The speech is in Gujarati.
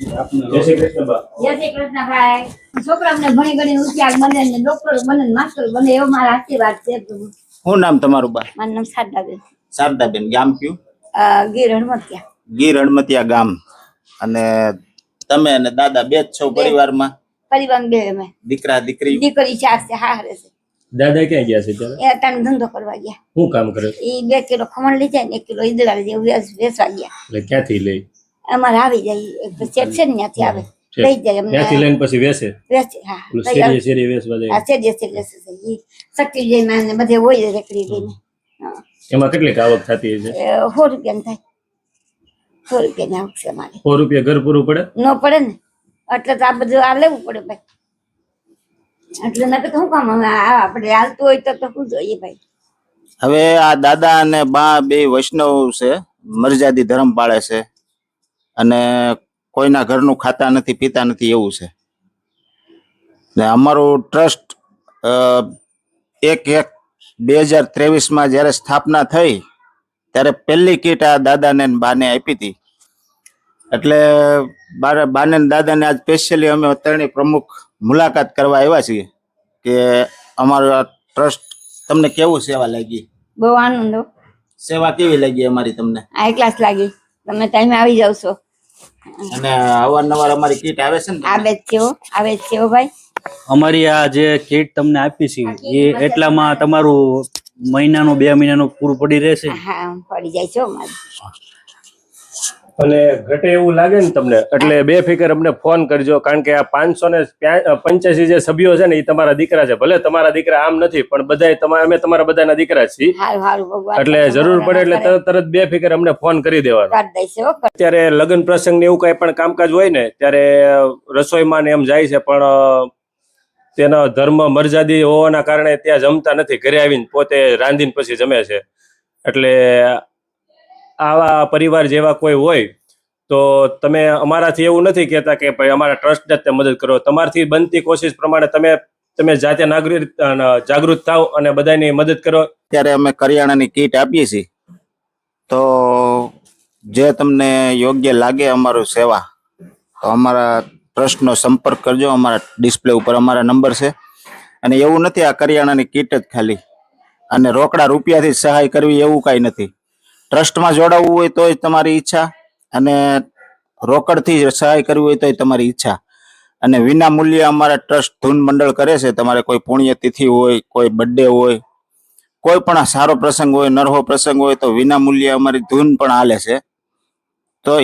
જય શ્રી કૃષ્ણ બા. જય શ્રી કૃષ્ણ ભાઈ. છોકરા અમને ભણી ગણી હોશિયાર બને ને ડોક્ટર બને ને માસ્ટર બને એવો મારા આશીર્વાદ છે. શું નામ તમારું બા? મારું નામ શારદાબેન. શારદાબેન. ગામ કયું? ગીર હળમતિયા. ગીર હળમતિયા ગામ. અને તમે અને દાદા બે જ છો પરિવારમાં? પરિવાર બે અમે. દીકરા દીકરી? દીકરી 4 છે. હા રહે છે. દાદા ક્યાં ગયા છે ત્યારે? એ અટાણે ધંધો કરવા ગયા. શું કામ કરે? એ 2 કિલો ખમણ લઈ જાય ને 1 કિલો ઈદડા લઈ જાય વેચવા ગયા. એટલે ક્યાંથી લઈ? અમારે આવી જાય એક તો શેઠ છે ને ત્યાંથી આવે લઈ જાય અમને. ત્યાંથી લઈને પછી વેચે? વેચે. હા શેરી વેચવા જાય? હા શેરીએ વેચે છે. ઈ શક્તિ જઈને ને બધે હોય રેકડી લઈને. હા એમાં કેટલી આવક થતી છે? 100 રૂપિયા થાય. 100 રૂપિયા આવક છે અમારે. 100 રૂપિયા ઘર પૂરું પડે? ન પડે ને એટલે તો આ બધું આ લેવું પડે ભાઈ. એટલે નકર તો શું કામ હવે આપણે હાલતું હોય તો શું જોઈએ ભાઈ. હવે આ દાદા અને બા બે વૈષ્ણવ છે, મરજાદી ધર્મ પાળે છે અને કોઈના ઘરનું ખાતા નથી પીતા નથી એવું છે. ને અમારું ટ્રસ્ટ 1/1/2023 જ્યારે સ્થાપના થઈ ત્યારે પહેલી કીટ આ દાદાને ને બાને આપી હતી. એટલે બાને ને દાદાને આજ સ્પેશિયલી અમે ત્રણેય પ્રમુખ મુલાકાત કરવા આવ્યા છીએ કે અમારું આ ટ્રસ્ટ તમને કેવું સેવા લાગી? બહુ આનંદ. સેવા કેવી લાગી અમારી તમને? આ ક્લાસ લાગી. તમે ટાઈમે આવી જાવ છો. અને અવારનવાર અમારી કીટ આવે છે ને? આવે જ છે હો ભાઈ. અમારી આ જે કીટ તમને આપી છે એ એટલામાં તમારું મહિનાનું 2 મહિનાનું પૂરું પડી રહેશે? હા પડી જાય છે અમારે. અને ઘટે એવું લાગે ને તમને એટલે બેફિકર અમને ફોન કરજો, કારણ કે આ 585 જે સભ્યો છે ને એ તમારા દીકરા છે. ભલે તમારા દીકરા આમ નથી પણ બધા અમે તમારા બધાના દીકરા છીએ. એટલે જરૂર પડે એટલે તરત બેફિકર અમને ફોન કરી દેવાનો. અત્યારે લગ્ન પ્રસંગ ને એવું કઈ પણ કામકાજ હોય ને ત્યારે રસોઈમાં ને એમ જાય છે, પણ તેનો ધર્મ મરજાદી હોવાના કારણે ત્યાં જમતા નથી. ઘરે આવીને પોતે રાંધીને પછી જમે છે. એટલે આવા પરિવાર જેવા કોઈ હોય તો તમે અમારાથી એવું નથી કહેતા કે ભાઈ અમારા ટ્રસ્ટને જ મદદ કરો. તમારથી બનતી કોશિશ પ્રમાણે તમે જાતે જાગૃત થાવ અને બધાની મદદ કરો. ત્યારે અમે કરિયાણાની કીટ આપીએ છીએ. તો જે તમને યોગ્ય લાગે અમારું સેવા તો અમારા ટ્રસ્ટનો સંપર્ક કરજો. અમારા ડિસ્પ્લે ઉપર અમારા નંબર છે. અને એવું નથી આ કરિયાણાની કીટ જ ખાલી અને રોકડા રૂપિયાથી સહાય કરવી એવું કાંઈ નથી. ટ્રસ્ટમાં જોડાવવું હોય તોય તમારી ઈચ્છા, અને રોકડથી સહાય કરવી હોય તોય તમારી ઈચ્છા. અને વિના મૂલ્યે અમારા ટ્રસ્ટ ધૂન મંડળ કરે છે. તમારે કોઈ પુણ્યતિથિ હોય, કોઈ બર્થડે હોય, કોઈ પણ સારો પ્રસંગ હોય, નરહો પ્રસંગ હોય તો વિના મૂલ્યે અમારી ધૂન પણ હાલે છે.